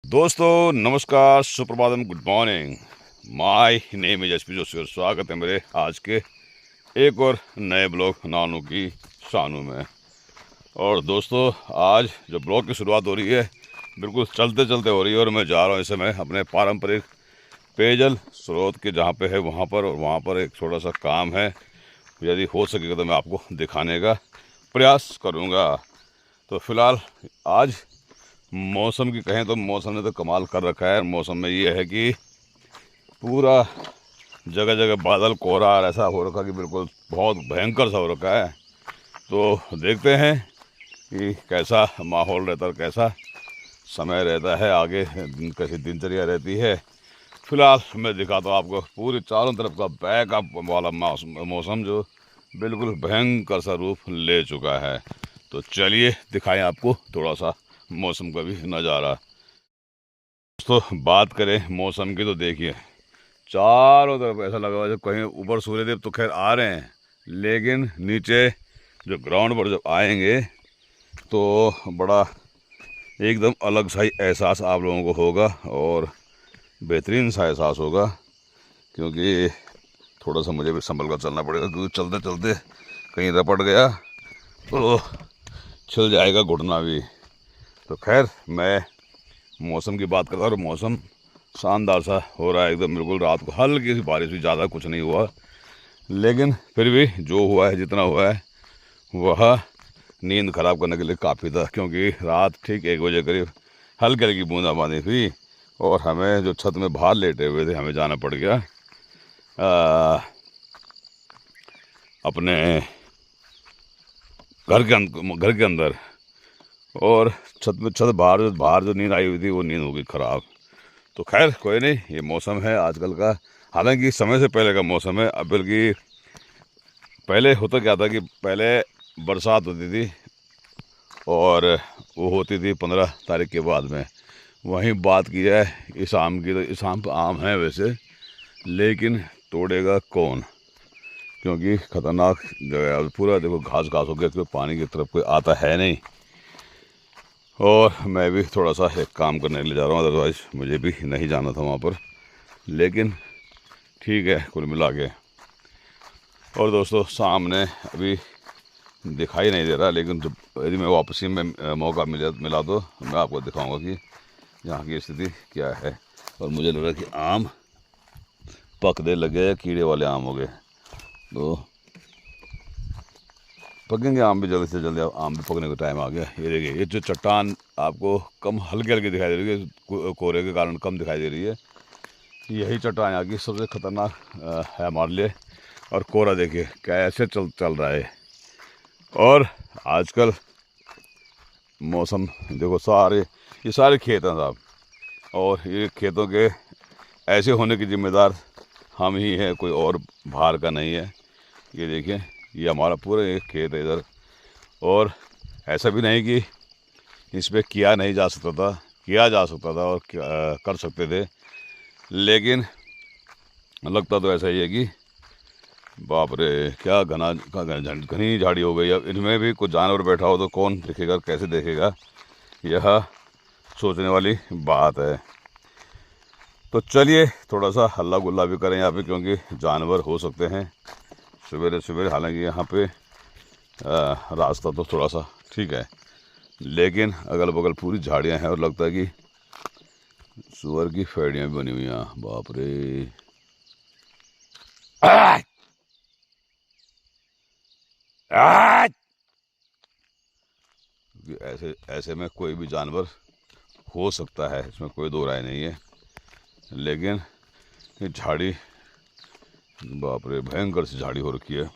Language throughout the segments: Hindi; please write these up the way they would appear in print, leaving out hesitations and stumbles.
दोस्तों नमस्कार, सुप्रभातम, good morning. My name is SP Joshi और स्वागत है मेरे आज के एक और नए ब्लॉग नानू की शानू में। और दोस्तों आज जो ब्लॉग की शुरुआत हो रही है बिल्कुल चलते चलते हो रही है और मैं जा रहा हूँ इस समय अपने पारंपरिक पेयजल स्रोत के जहाँ पे है वहाँ पर, और वहाँ पर एक छोटा सा काम है। यदि हो सकेगा तो मैं आपको दिखाने का प्रयास करूँगा। तो फिलहाल आज मौसम की कहें तो मौसम ने तो कमाल कर रखा है। मौसम में ये है कि पूरा जगह जगह बादल कोहरा और ऐसा हो रखा कि बिल्कुल बहुत भयंकर सा हो रखा है। तो देखते हैं कि कैसा माहौल रहता है, कैसा समय रहता है, आगे कैसी दिनचर्या रहती है। फिलहाल मैं दिखाता हूँ आपको पूरी चारों तरफ का बैकअप वाला मौसम जो बिल्कुल भयंकर सा रूप ले चुका है। तो चलिए दिखाएं आपको थोड़ा सा मौसम का भी नज़ारा। तो बात करें मौसम की तो देखिए चारों तरफ ऐसा लगा हुआ है जब कहीं ऊपर सूर्यदेव तो खैर आ रहे हैं, लेकिन नीचे जो ग्राउंड पर जब आएंगे तो बड़ा एकदम अलग सा ही एहसास आप लोगों को होगा और बेहतरीन सा एहसास होगा। क्योंकि थोड़ा सा मुझे भी संभल कर चलना पड़ेगा, क्योंकि चलते चलते कहीं रपट गया तो छिल जाएगा घुटना भी। तो खैर मैं मौसम की बात करता हूँ और मौसम शानदार सा हो रहा है एकदम। बिल्कुल रात को हल्की सी बारिश हुई, ज़्यादा कुछ नहीं हुआ, लेकिन फिर भी जो हुआ है जितना हुआ है वह नींद ख़राब करने के लिए काफ़ी था। क्योंकि रात ठीक 1 बजे करीब हल्की हल्की बूंदाबांदी हुई और हमें जो छत में बाहर लेटे हुए थे हमें जाना पड़ गया अपने घर के अंदर। और छत बाहर जो नींद आई हुई थी वो नींद हो गई ख़राब। तो खैर कोई नहीं, ये मौसम है आजकल का। हालांकि समय से पहले का मौसम है। अब बल्कि पहले होता क्या था कि पहले बरसात होती थी और वो होती थी 15 तारीख के बाद में। वहीं बात की जाए इस आम की तो इस आम पर आम है वैसे, लेकिन तोड़ेगा कौन? क्योंकि ख़तरनाक जगह है। पूरा देखो घास घास हो गया, क्योंकि पानी की तरफ कोई आता है नहीं। और मैं भी थोड़ा सा एक काम करने के लिए जा रहा हूँ, अदरवाइज़ मुझे भी नहीं जाना था वहाँ पर, लेकिन ठीक है कुल मिला के। और दोस्तों सामने अभी दिखाई नहीं दे रहा, लेकिन जब यदि मैं वापसी में मौका मिला तो मैं आपको दिखाऊंगा कि यहाँ की स्थिति क्या है। और मुझे लग रहा है कि आम पकने लगे या कीड़े वाले आम हो गए, तो पकेंगे आम भी जल्दी से जल्दी। आम भी पकने का टाइम आ गया। ये देखिए ये जो चट्टान आपको कम हल्की हल्की दिखाई दे रही है, कोहरे के कारण कम दिखाई दे रही है, यही चट्टान यहाँ की सबसे ख़तरनाक है हमारे लिए। और कोहरा देखिए कैसे चल रहा है। और आजकल मौसम देखो, ये सारे खेत हैं साहब, और ये खेतों के ऐसे होने की जिम्मेदार हम ही हैं, कोई और बाहर का नहीं है। ये देखिए ये हमारा पूरा एक खेत है इधर। और ऐसा भी नहीं कि इस पर किया नहीं जा सकता था, किया जा सकता था और कर सकते थे, लेकिन लगता तो ऐसा ही है कि बाप रे क्या घनी झाड़ी हो गई। अब इनमें भी कुछ जानवर बैठा हो तो कौन देखेगा, कैसे देखेगा, यह सोचने वाली बात है। तो चलिए थोड़ा सा हल्ला गुल्ला भी करें यहाँ पे, क्योंकि जानवर हो सकते हैं सवेरे सवेरे। हालांकि यहाँ पे रास्ता तो थोड़ा सा ठीक है, लेकिन अगल बगल पूरी झाड़ियाँ हैं और लगता है कि सुअर की फेड़ियाँ भी बनी हुई हैं। बाप रे आ! आ! ऐसे ऐसे में कोई भी जानवर हो सकता है, इसमें कोई दो राय नहीं है। लेकिन ये झाड़ी बाप रे भयंकर सी झाड़ी हो रखी है,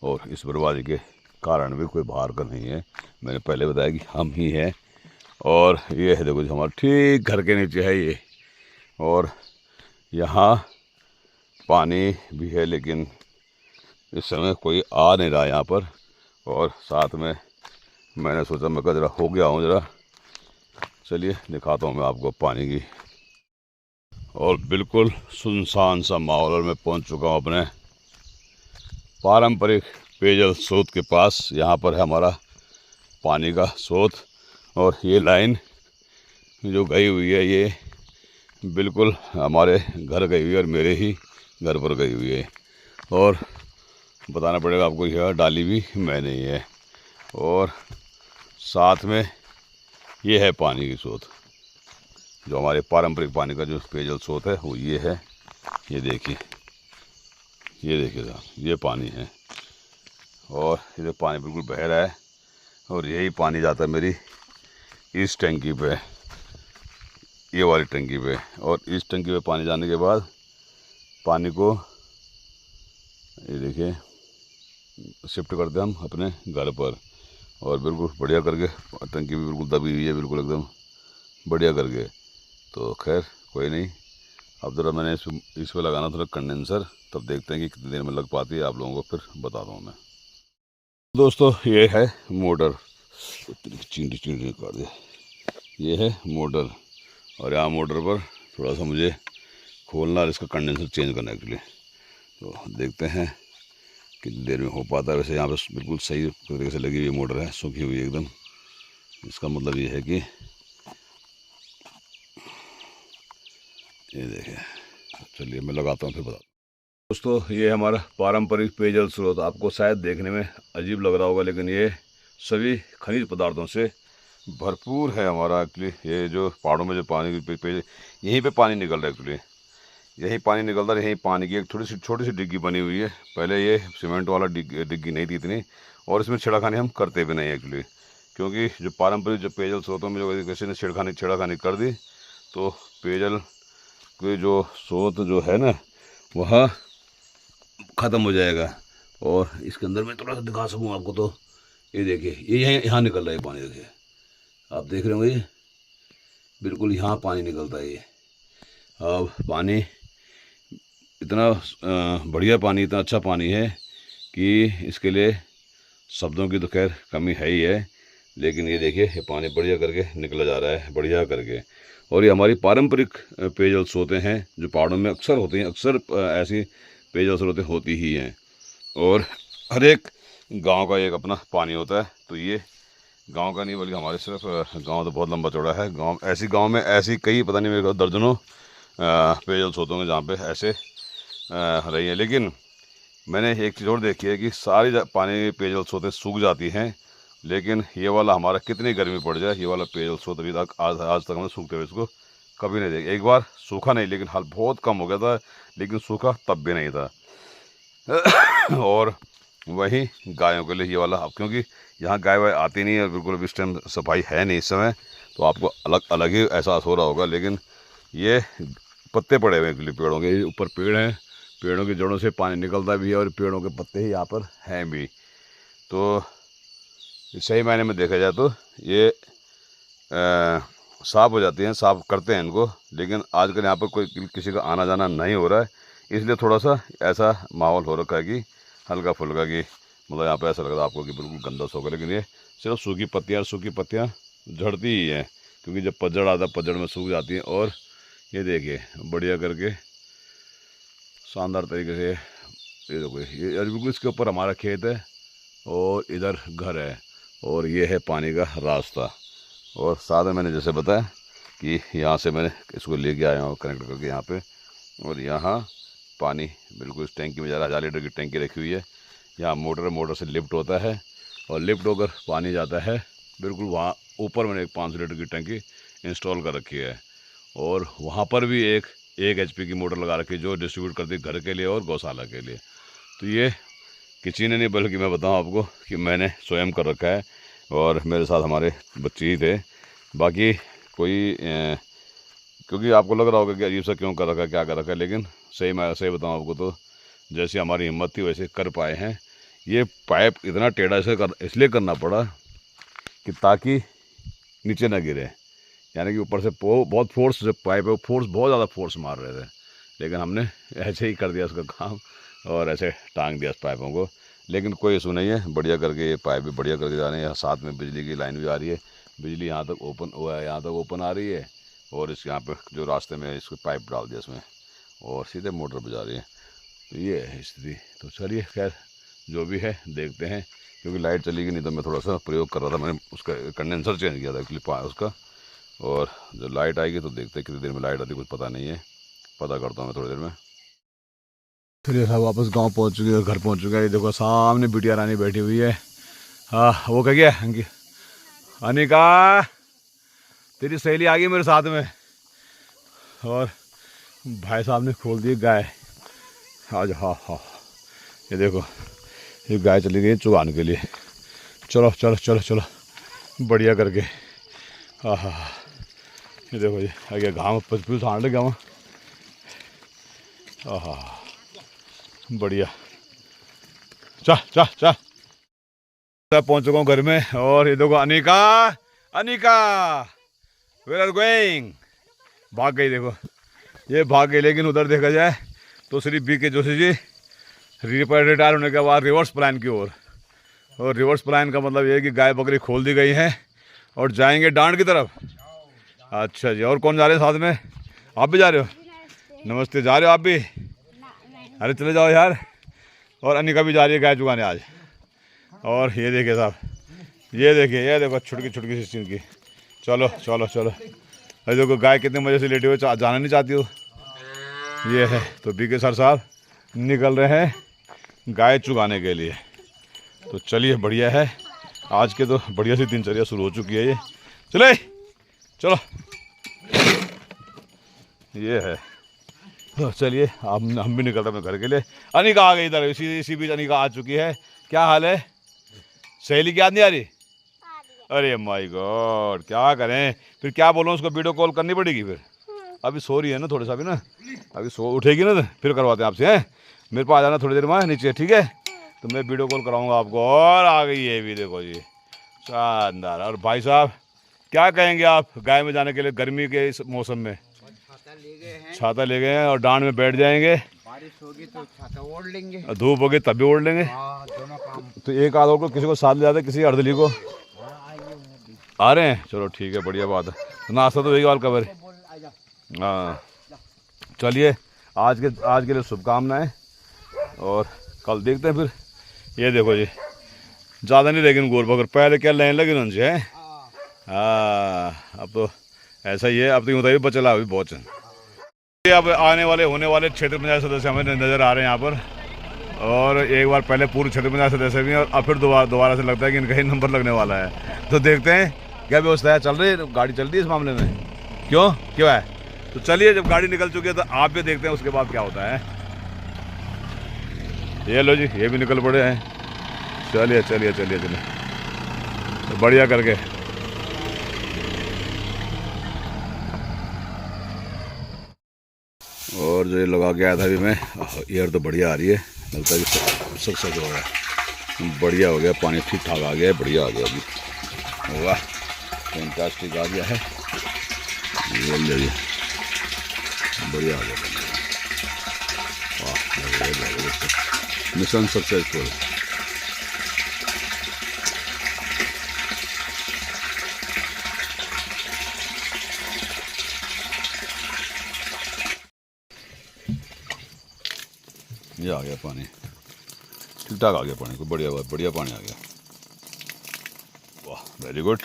और इस बर्बादी के कारण भी कोई बाहर का नहीं है। मैंने पहले बताया कि हम ही हैं। और ये है देखो हमारे ठीक घर के नीचे है ये, और यहाँ पानी भी है, लेकिन इस समय कोई आ नहीं रहा यहाँ पर। और साथ में मैंने सोचा मैं कहा ज़रा हो गया हूँ ज़रा, चलिए दिखाता हूँ मैं आपको पानी की। और बिल्कुल सुनसान सा माहौल, और मैं पहुँच चुका हूँ अपने पारंपरिक पेयजल स्रोत के पास। यहाँ पर है हमारा पानी का स्रोत, और ये लाइन जो गई हुई है ये बिल्कुल हमारे घर गई हुई है और मेरे ही घर पर गई हुई है। और बताना पड़ेगा आपको, यह डाली भी मैंने ही है। और साथ में ये है पानी की स्रोत, जो हमारे पारंपरिक पानी का जो पेयजल स्रोत है वो ये है। ये देखिए साहब, ये पानी है और ये पानी बिल्कुल बह रहा है। और यही पानी जाता है मेरी इस टंकी पे, ये वाली टंकी पे। और इस टंकी पे पानी जाने के बाद पानी को ये देखिए शिफ्ट करते हम अपने घर पर। और बिल्कुल बढ़िया करके टंकी भी बिल्कुल दबी हुई है, बिल्कुल एकदम बढ़िया करके। तो खैर कोई नहीं, अब ज़रा मैंने इस पर लगाना थोड़ा कंडेंसर, तब देखते हैं कि कितनी देर में लग पाती है, आप लोगों को फिर बताता हूँ मैं। दोस्तों ये है मोटर, चींटी काट दिया। ये है मोटर और यहाँ मोटर पर थोड़ा सा मुझे खोलना और इसका कंडेंसर चेंज करना है एक्चुअली। तो देखते हैं कितनी देर में हो पाता है। वैसे यहाँ पर बिल्कुल सही तरीके से लगी हुई मोटर है, सूखी हुई एकदम। इसका मतलब ये है कि ये देखिए, चलिए मैं लगाता हूँ फिर बताता हूँ। दोस्तों ये हमारा पारंपरिक पेयजल स्रोत आपको शायद देखने में अजीब लग रहा होगा, लेकिन ये सभी खनिज पदार्थों से भरपूर है हमारा। एक्चुअली ये जो पहाड़ों में जो पानी यहीं पे पानी निकल रहा है, एक्चुअली यहीं पानी निकलता है। यहीं पानी की एक छोटी सी डिग्गी बनी हुई है। पहले ये सीमेंट वाला डिग्गी नहीं थी इतनी, और इसमें छेड़खानी हम करते भी नहीं एक्चुअली, क्योंकि जो पारंपरिक जो पेयजल स्रोतों में जो किसी ने छेड़खानी कर दी तो पेयजल के जो स्रोत जो है ना वह ख़त्म हो जाएगा। और इसके अंदर मैं थोड़ा सा दिखा सकूँ आपको, तो ये देखिए ये यहाँ निकल रहा है पानी। देखिए आप देख रहे होंगे, ये बिल्कुल यहाँ पानी निकलता है। ये अब पानी इतना बढ़िया पानी, इतना अच्छा पानी है कि इसके लिए शब्दों की तो खैर कमी है ही है। लेकिन ये देखिए ये पानी बढ़िया करके निकला जा रहा है, बढ़िया करके। और ये हमारी पारंपरिक पेयजल स्रोतें हैं जो पहाड़ों में अक्सर होती हैं। अक्सर ऐसी पेयजल स्रोतें होती ही हैं और हर एक गांव का एक अपना पानी होता है। तो ये गांव का नहीं बल्कि हमारे सिर्फ गांव तो बहुत लंबा चौड़ा है। गांव में ऐसी कई पता नहीं मेरे को दर्जनों पेयजल स्रोतों में जहाँ पे ऐसे रही है। लेकिन मैंने एक चीज़ और देखी है कि सारी पानी पेयजल स्रोतें सूख जाती हैं, लेकिन ये वाला हमारा कितनी गर्मी पड़ जाए, ये वाला पेयजल स्रोत अभी तक आज तक हमने सूखते हुए इसको कभी नहीं देखा। एक बार सूखा नहीं, लेकिन हाल बहुत कम हो गया था, लेकिन सूखा तब भी नहीं था। और वही गायों के लिए ये वाला, अब क्योंकि यहाँ गाय वाय आती नहीं है, बिल्कुल भी इस टाइम सफाई है नहीं इस समय, तो आपको अलग अलग ही एहसास हो रहा होगा। लेकिन ये पत्ते पड़े हुए हैं पेड़ों के ऊपर, पेड़ हैं, पेड़ों की जड़ों से पानी निकलता भी है और पेड़ों के पत्ते ही यहाँ पर हैं भी। तो सही मायने में देखा जाए तो ये साफ़ हो जाती हैं, साफ़ करते हैं इनको। लेकिन आजकल यहाँ पर कोई किसी का आना जाना नहीं हो रहा है, इसलिए थोड़ा सा ऐसा माहौल हो रखा है कि हल्का फुल्का की, मतलब यहाँ पर ऐसा लग रहा है आपको कि बिल्कुल गंदा सा होगा। लेकिन ये सिर्फ सूखी पत्तियाँ झड़ती ही हैं, क्योंकि जब पतझड़ आता है पतझड़ में सूख जाती हैं। और ये देखिए बढ़िया करके शानदार तरीके से, ये देखो ये बिल्कुल इसके ऊपर हमारा खेत है और इधर घर है और ये है पानी का रास्ता। और साथ में मैंने जैसे बताया कि यहाँ से मैंने इसको लेके आया हूँ कनेक्ट करके यहाँ पे, और यहाँ पानी बिल्कुल इस टैंकी में जा रहा है। 1000 लीटर की टैंकी रखी हुई है। यहाँ मोटर से लिफ्ट होता है और लिफ्ट होकर पानी जाता है बिल्कुल वहाँ ऊपर। मैंने एक 500 लीटर की टैंकी इंस्टॉल कर रखी है और वहाँ पर भी एक HP की मोटर लगा रखी है जो डिस्ट्रीब्यूट करती है घर के लिए और गौशाला के लिए। तो ये किसी ने नहीं, बल्कि मैं बताऊं आपको कि मैंने स्वयं कर रखा है और मेरे साथ हमारे बच्चे ही थे। बाकी कोई क्योंकि आपको लग रहा होगा कि अजीब सा क्यों कर रखा है, क्या कर रखा है, लेकिन सही बताऊं आपको तो जैसी हमारी हिम्मत थी वैसे कर पाए हैं। ये पाइप इतना टेढ़ा इसलिए करना पड़ा कि ताकि नीचे ना गिरे, यानी कि ऊपर से बहुत फोर्स, जो पाइप है वो फोर्स बहुत ज़्यादा फोर्स मार रहे थे, लेकिन हमने ऐसे ही कर दिया उसका काम और ऐसे टांग दिया पाइपों को। लेकिन कोई इशू नहीं है, बढ़िया करके ये पाइप भी बढ़िया करके जा रहे हैं। साथ में बिजली की लाइन भी आ रही है, बिजली यहाँ तक ओपन हुआ है, यहाँ तक ओपन आ रही है। और इस यहाँ पर जो रास्ते में इसको पाइप डाल दिया इसमें और सीधे मोटर पर जा रही है। तो ये है स्थिति। तो चलिए खैर जो भी है देखते हैं, क्योंकि लाइट चली गई, नहीं तो मैं थोड़ा सा प्रयोग कर रहा था। मैंने उसका कंडेंसर चेंज किया था एक्चुअली उसका, और जब लाइट आएगी तो देखते हैं कितनी देर में लाइट आती है, कुछ पता नहीं है, पता करता हूँ मैं थोड़ी देर में। चलिए साहब वापस गांव पहुंच चुके हैं, घर पहुंच चुके हैं। ये देखो सामने बिटिया रानी बैठी हुई है। हाँ वो कह गया अनिका तेरी सहेली आ गई मेरे साथ में। और भाई साहब ने खोल दी गाय आज। हाँ हाँ ये देखो ये गाय चली गई चुगाने के लिए। चलो चलो चलो चलो बढ़िया करके। हाँ हाँ ये देखो जी आगे घाम पचपी छाड़ गया वहाँ। हाँ हाँ बढ़िया। चल चल चल पहुँच चुका हूँ घर में। और ये देखो Anika Anika where are going. भाग गई देखो, ये भाग गई। लेकिन उधर देखा जाए तो श्री BK जोशी जी रिटायर होने के बाद रिवर्स प्लान की ओर। और रिवर्स प्लान का मतलब ये है कि गाय बकरी खोल दी गई है और जाएंगे डांड की तरफ। अच्छा जी, और कौन जा रहे हैं साथ में? आप भी जा रहे हो? नमस्ते, जा रहे हो आप भी? अरे चले जाओ यार। और अनिका भी जा रही है गाय चुगाने आज। और ये देखिए साहब, ये देखिए, ये देखो छुटकी छुटकी सी चीन की। चलो चलो चलो। अरे देखो गाय कितने मज़े से लेटे हुए, जाना नहीं चाहती हो। ये है तो BK सर साहब निकल रहे हैं गाय चुगाने के लिए। तो चलिए बढ़िया है, आज के तो बढ़िया सी दिनचर्या शुरू हो चुकी है। ये चले चलो ये है। तो चलिए हम भी निकल रहे हैं अपने घर के लिए। अनिका आ गई इधर, इसी बीच अनिका आ चुकी है। क्या हाल है? सहेली की याद नहीं आ रही? अरे माय गॉड, क्या करें फिर, क्या बोलूँ उसको, वीडियो कॉल करनी पड़ेगी फिर। अभी सो रही है ना थोड़ा सा भी ना, अभी सो उठेगी ना तो फिर करवाते हैं आपसे। हैं मेरे पास आ जाना थोड़ी देर में नीचे, ठीक है? तो मैं वीडियो कॉल कराऊंगा आपको। और आ गई है भी, देखो जी शानदार। और भाई साहब क्या कहेंगे आप गाय में जाने के लिए गर्मी के इस मौसम में? छाता ले गए हैं और डांड में बैठ जाएंगे। बारिश होगी तो छाता ओढ़ लेंगे, धूप होगी तब भी ओढ़ लेंगे। दोनों काम। तो एक आध और को किसी को साथ ले जाते, किसी अर्दली को आ रहे हैं। चलो ठीक है, बढ़िया बात है। नाश्ता तो यही वाल कवर। हाँ चलिए, आज के लिए शुभकामनाएं और कल देखते हैं फिर। ये देखो जी ज़्यादा नहीं, लेकिन गोर बकर पहले क्या लाइन लगी उनसे है। हाँ अब तो ऐसा ही है। अब तो यूँ भी बचला अभी बहुत है। अब आने वाले होने वाले क्षेत्र पंचायत सदस्य हमें नज़र आ रहे हैं यहाँ पर। और एक बार पहले पूर्व क्षेत्र पंचायत सदस्य भी हैं, और अब फिर दोबारा से लगता है कि इनका ही नंबर लगने वाला है। तो देखते हैं क्या व्यवस्था है, चल रही है गाड़ी, चल रही है इस मामले में? क्यों है? तो चलिए जब गाड़ी निकल चुकी है तो आप भी देखते हैं उसके बाद क्या होता है। ये लो जी, ये भी निकल पड़े हैं। चलिए चलिए चलिए चलिए तो बढ़िया करके। और जो ये लगा के आया था अभी मैं, एयर तो बढ़िया आ रही है, लगता है कि सक्सेस हो गया, बढ़िया हो गया, पानी ठीक ठाक आ गया है, बढ़िया आ गया अभी। वाह फैंटास्टिक आ गया है, ये बढ़िया आ गया। वाह मिशन सक्सेसफुल। ये आ गया पानी, ठीक ठाक आ गया पानी को, बढ़िया पानी आ गया। वाह very good,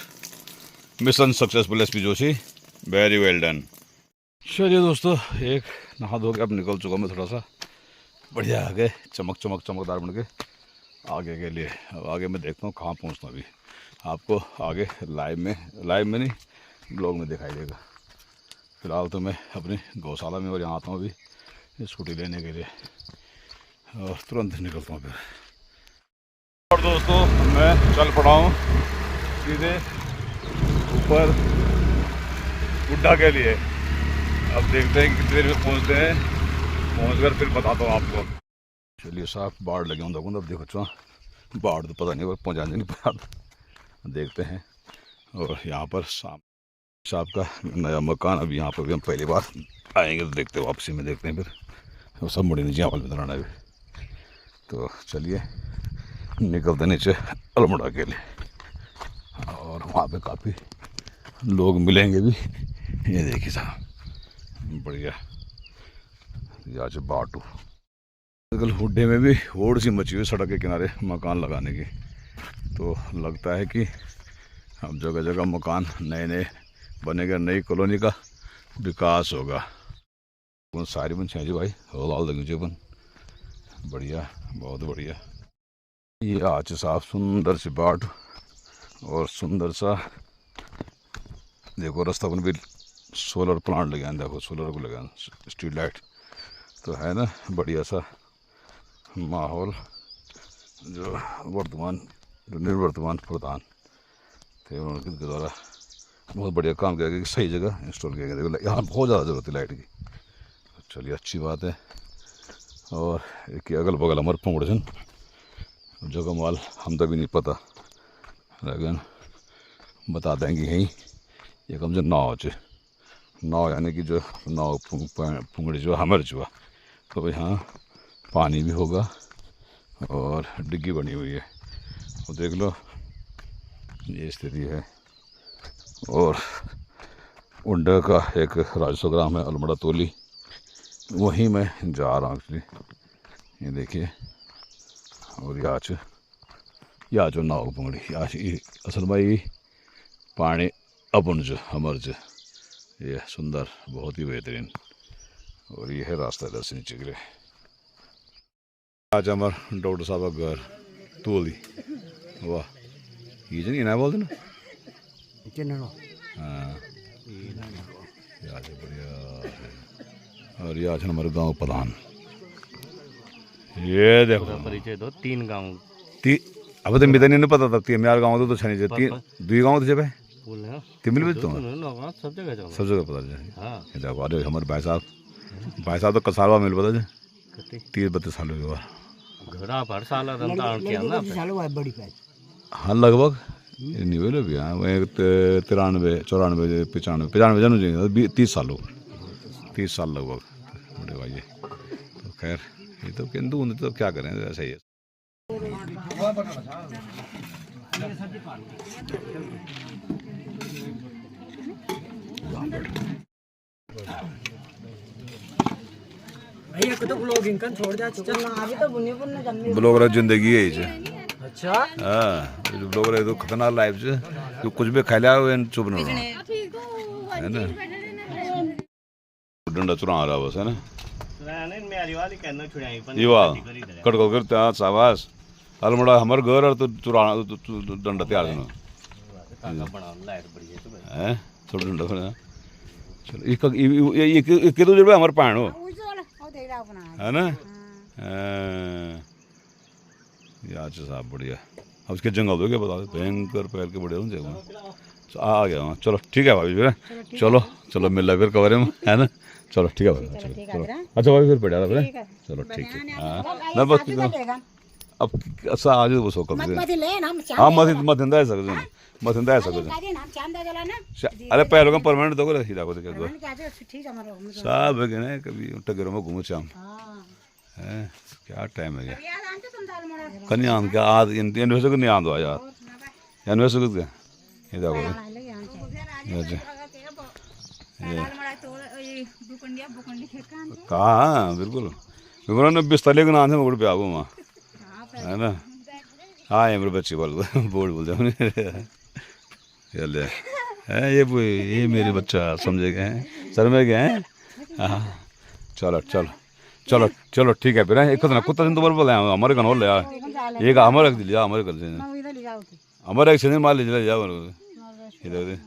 mission successful SP Joshi, very well done. चलिए दोस्तों, एक नहा धो के अब निकल चुका मैं, थोड़ा सा बढ़िया आगे चमकदार बन के आगे के लिए। अब आगे मैं देखता हूँ कहाँ पहुँचता हूँ। अभी आपको आगे लाइव में नहीं ब्लॉग में दिखाई देगा। फिलहाल तो मैं अपनी गौशाला में और यहाँ आता हूँ अभी स्कूटी लेने के लिए, और तुरंत निकलता हूँ फिर। और दोस्तों मैं चल पड़ा हूँ सीधे ऊपर गुड्डा के लिए। अब देखते हैं कितनी देर में पहुँचते हैं, पहुँचकर फिर बताता हूँ आपको। चलिए साहब बाढ़ लगे हूँ देखो, अब देखो चुआ बाढ़ तो पता नहीं पहुँचाने नहीं पड़ा, देखते हैं। और यहाँ पर साहब का नया मकान, अभी यहाँ पर भी हम पहली बार आएंगे तो देखते वापसी में देखते हैं फिर। वो सब मुड़ी नीचे हॉल में बनाना भी। तो चलिए निकलते नीचे अल्मोड़ा के लिए, और वहाँ पे काफ़ी लोग मिलेंगे भी। ये देखिए साहब बढ़िया, आज बाटू आजकल हुड्डे में भी होड़ सी मची हुई सड़क के किनारे मकान लगाने की। तो लगता है कि अब जगह जगह मकान नए बनेगा, नई कॉलोनी का विकास होगा। सारी बन जी भाई लाल लगी जीवन बढ़िया, बहुत बढ़िया। ये आज साफ सुंदर सी बाट और सुंदर सा देखो रास्ता बन भी सोलर प्लांट लगे हैं, देखो सोलर को लगा स्ट्रीट लाइट तो है ना, बढ़िया सा माहौल। जो वर्तमान जो निर्वर्तमान प्रधान थे उनके द्वारा बहुत बढ़िया काम किया गया कि सही जगह इंस्टॉल किया गया। देखो यहाँ बहुत ज़्यादा ज़रूरत है लाइट की, चलिए अच्छी बात है। और एक अगल बगल हमारे पोंगड़न जगह माल हम तभी नहीं पता, लेकिन बता देंगे यहीं एक हम जो नाव च नाव यानी कि जो नाव पुंगड़ी जो हमर जो तो यहाँ पानी भी होगा और डिग्गी बनी हुई है, वो देख लो ये स्थिति है। और उंडा का एक राजस्व ग्राम है अलमड़ा तोली, वहीं मैं जा रहा हूँ एक्चुअली, ये देखिए। और या जो नाव पुंगड़ी असल में ये पानी अपुंज हमर्ज, ये सुंदर बहुत ही बेहतरीन। और ये है रास्ता इधर से नीचे गिरे। आज हमारे डॉक्टर साहब का घर तोली, वाह ये जो नहीं ना बोलते ना, हाँ याद है बढ़िया है। और ये आज हमारे गांव प्रधान, ये देखो परिचय दो, 3 गांव अब तो मेरे नहीं पता था तीन यार गांव तो छनी जे तीन दुई गांव थे भाई बोल है तीन मिल तो सब जगह जाओ, सब जगह पता है। हां ये देखो अरे हमारे भाई साहब तो कसारवा मिल पता है 30-32 साल हो गए घड़ा भर साल रमतान किया ना चालू है बड़ी पैच। हाँ लगभग नहीं हुए भी, हाँ 93 94 95 जानू जी 30 साल हो 30 साल लगभग बड़े भाई। तो खैर ये तो किंतु तो क्या करें, ऐसा ही है। भैया को तो ब्लॉगिंग कर छोड़ जा चल ना, अभी तो बुनी बुन जम्मी ब्लॉगर जिंदगी है इसे। अच्छा हाँ ब्लॉगर तो खतरनाक लाइफ से तो कुछ भी खा लिया चुप ना है ना, डंडा चुरा रहा बस है ना। ये वाह कट कर त्या सावास अलमड़ा हमारे घर और तो चुरा डंडा तैयार करना है थोड़ा डंडा बना। चलो ये कितने रुपये हमारे पान हो है ना। यार साहब बढ़िया, अब उसके जंगल हो गया बता भयंकर पैर के बड़े होंगे आ गया वहाँ। चलो ठीक है भाभी फिर चलो चलो मिल रहा फिर कवर में है ना। चलो ठीक है भाई चलो अच्छा भाभी फिर बढ़िया फिर चलो ठीक है। हाँ बस अब अच्छा आज वो सो कर हाँ मत है सकते मत है सकते। अरे पहले का परमानेंट दो सीधा को सब है ना कभी टगरों में घूमो शाम है क्या टाइम है क्या कहीं आंद क्या आज इन्वेस्ट नहीं आंद यार इन्वेस्ट क्या ये देखो कहाँ बिल्कुल बिल्कुल बिस्तर के नाम से मुड़ पे आगो वहाँ है ना। हाँ ये मेरे बच्चे बोल जाओ है ये मेरे बच्चा समझे गए हैं सर में गए हैं। हाँ चलो चलो चलो चलो ठीक है फिर एक कुत्ता दिन तो बोल हमारे घर ले एक हमारे रख लिया हमारे घर हमारे एक सीजन मार लीजिए जाओ इधर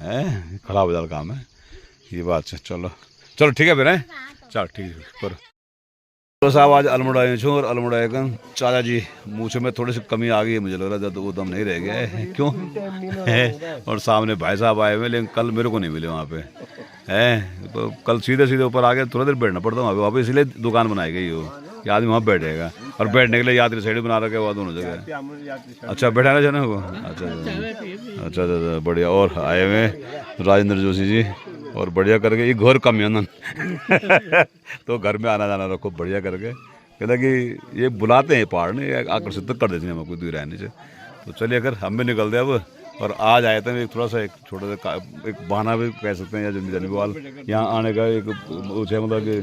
है खराब हो जाता काम है ये बात से। चलो चलो ठीक है फिर है चल ठीक है करो। तो साहब आज अलमड़ा आए छो और अलमड़ा आएगा चाचा जी मुँह में थोड़ी सी कमी आ गई है मुझे लग रहा था तो वो दम नहीं रह गया है क्यों है। और सामने भाई साहब आए हुए लेकिन कल मेरे को नहीं मिले वहाँ पे है तो कल सीधे सीधे ऊपर आ गए थोड़ा देर बैठना पड़ता वहाँ पे इसलिए दुकान बनाई गई हो कि आदमी वहाँ बैठेगा और बैठने के लिए यात्री साइड बना रखे हुआ दोनों जगह। अच्छा बैठाना जाना को अच्छा अच्छा बढ़िया। और आए हुए राजेंद्र जोशी जी और बढ़िया करके ये घर कम है तो घर में आना जाना रखो बढ़िया करके कहता कि ये बुलाते हैं पहाड़ ने आकर्षित तो कर देते हैं हमको दूर रहने से। तो चलिए अगर हम भी निकलते अब और आज आए थे थोड़ा सा एक छोटा सा एक बहाना भी कह सकते हैं या जल्दी जाने वाल यहाँ आने का एक मतलब कि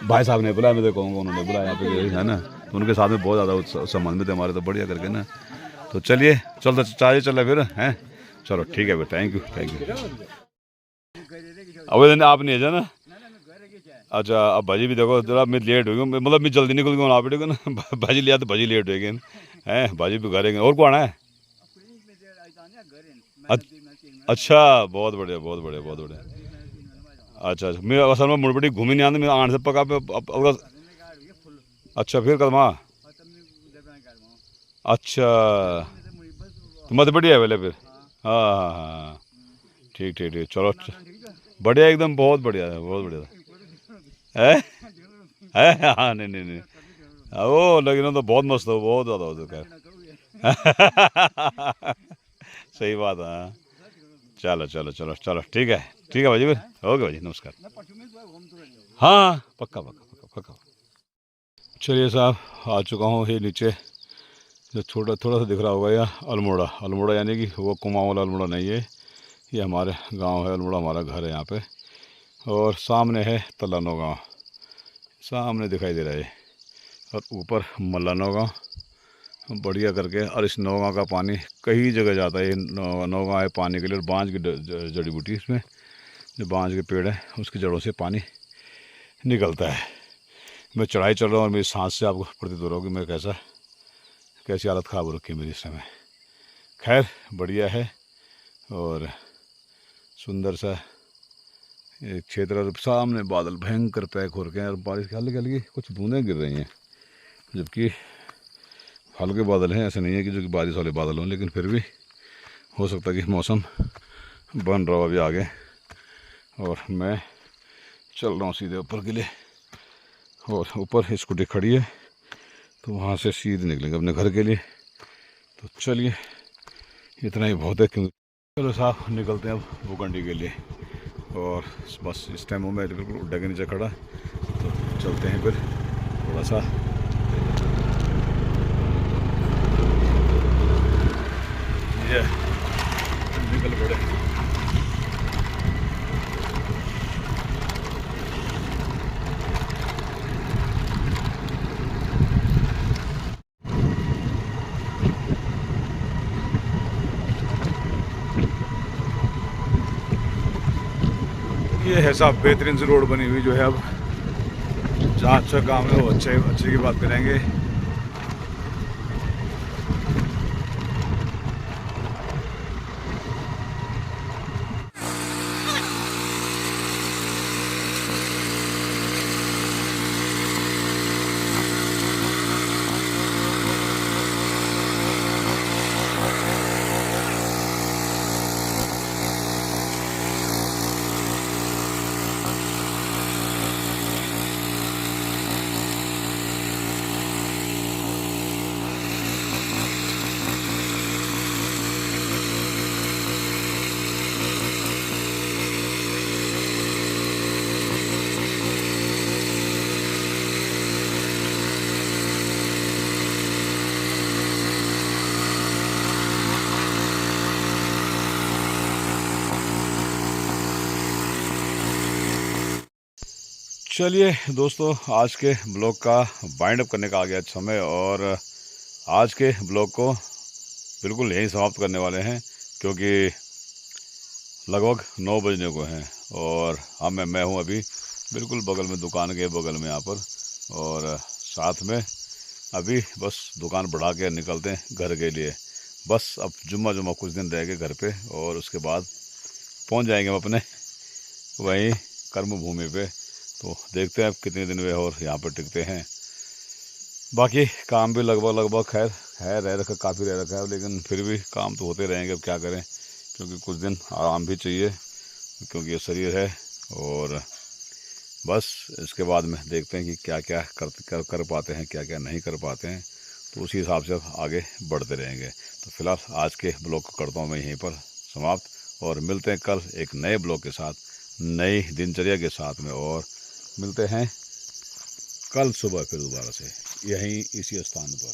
भाई साहब ने बुलाया मैं तो कहूँगा उन्होंने बुलाया यहाँ पे है ना तो उनके साथ में बहुत ज़्यादा संबंध में थे हमारे तो बढ़िया करके ना। तो चलिए चलते चाय चल फिर हैं। चलो ठीक है फिर, थैंक यू थैंक यू। अब दिन आप नहीं है ना? अच्छा अब भाजी भी देखो जरा, मैं लेट हो गई, मतलब मैं जल्दी निकल गया आप ना भाजी लिया तो भाजी लेट हो गई हैं, भाजी भी घर और कौन है? अच्छा बहुत बढ़िया बहुत बढ़िया बहुत बढ़िया। अच्छा अच्छा मैं असल में मुड़बड़ी घूमी नहीं आती, मैं आने से पका पे अच्छा फिर कदमा। अच्छा तो मत बढ़िया है पहले फिर। हाँ हाँ हाँ ठीक ठीक ठीक चलो बढ़िया एकदम बहुत बढ़िया है बहुत बढ़िया है हाँ नहीं नहीं नहीं वो लेकिन तो बहुत मस्त हो बहुत ज़्यादा हो खैर सही बात है हाँ। चलो चलो चलो चलो ठीक है भाजी फिर ओके भाजी नमस्कार। हाँ पक्का पक्का पक्का पक्का। चलिए साहब आ चुका हूँ ये नीचे, जो थोड़ा थोड़ा सा दिख रहा होगा यह अल्मोड़ा, अल्मोड़ा यानी कि वो कुमाऊं वाला अल्मोड़ा नहीं है, ये हमारे गांव है अल्मोड़ा, हमारा घर है यहाँ पे। और सामने है तलानो गाँव, सामने दिखाई दे रहा है, और ऊपर मल्लानो गाँव बढ़िया करके। और इस नौगांव का पानी कई जगह जाता है, ये नौगांव है पानी के लिए, और बांज की जड़ी बूटी इसमें, जो बांज के पेड़ है उसकी जड़ों से पानी निकलता है। मैं चढ़ाई चल रहा हूँ और मेरी सांस से आपको प्रतीत हो रहा होगी मैं कैसी हालत ख़राब हो रखी है मेरी इस समय। खैर बढ़िया है और सुंदर सा एक क्षेत्र, और सामने बादल भयंकर पैक हो रखे हैं, और बारिश की हल्की हल्की कुछ बूंदें गिर रही हैं, जबकि हल्के बादल हैं, ऐसे नहीं है कि जो कि बारिश वाले बादल हों, लेकिन फिर भी हो सकता है कि मौसम बन रहा हो अभी आगे। और मैं चल रहा हूँ सीधे ऊपर के लिए, और ऊपर स्कूटी खड़ी है तो वहाँ से सीधे निकलेंगे अपने घर के लिए। तो चलिए इतना ही बहुत है, क्योंकि चलो साहब निकलते हैं अब भूखंडी के लिए। और बस इस टाइम मैं बिल्कुल उड्डा के नीचे खड़ा, तो चलते हैं फिर थोड़ा सा। ये निकल पड़े। ये है साहब बेहतरीन सी रोड बनी हुई जो है, अब जहाँ अच्छा काम है वो अच्छे की बात करेंगे। चलिए दोस्तों आज के ब्लॉग का बाइंड अप करने का आ गया समय, और आज के ब्लॉग को बिल्कुल यहीं समाप्त करने वाले हैं, क्योंकि लगभग 9 बजने को हैं। और मैं हूँ अभी बिल्कुल बगल में, दुकान के बगल में यहाँ पर, और साथ में अभी बस दुकान बढ़ा के निकलते हैं घर के लिए। बस अब जुम्मा कुछ दिन रह गए घर पे, और उसके बाद पहुँच जाएंगे हम अपने वहीं कर्म भूमि पे। तो देखते हैं अब कितने दिन वे और यहाँ पर टिकते हैं। बाकी काम भी लगभग खैर है, रह रखा काफ़ी रह रखा है, लेकिन फिर भी काम तो होते रहेंगे। अब क्या करें, क्योंकि कुछ दिन आराम भी चाहिए, क्योंकि ये शरीर है। और बस इसके बाद में देखते हैं कि क्या क्या कर पाते हैं, क्या क्या नहीं कर पाते हैं, तो उसी हिसाब से आगे बढ़ते रहेंगे। तो फिलहाल आज के ब्लॉग को करता हूँ मैं यहीं पर समाप्त, और मिलते हैं कल एक नए ब्लॉग के साथ, नई दिनचर्या के साथ में, और मिलते हैं कल सुबह फिर दोबारा से यहीं इसी स्थान पर।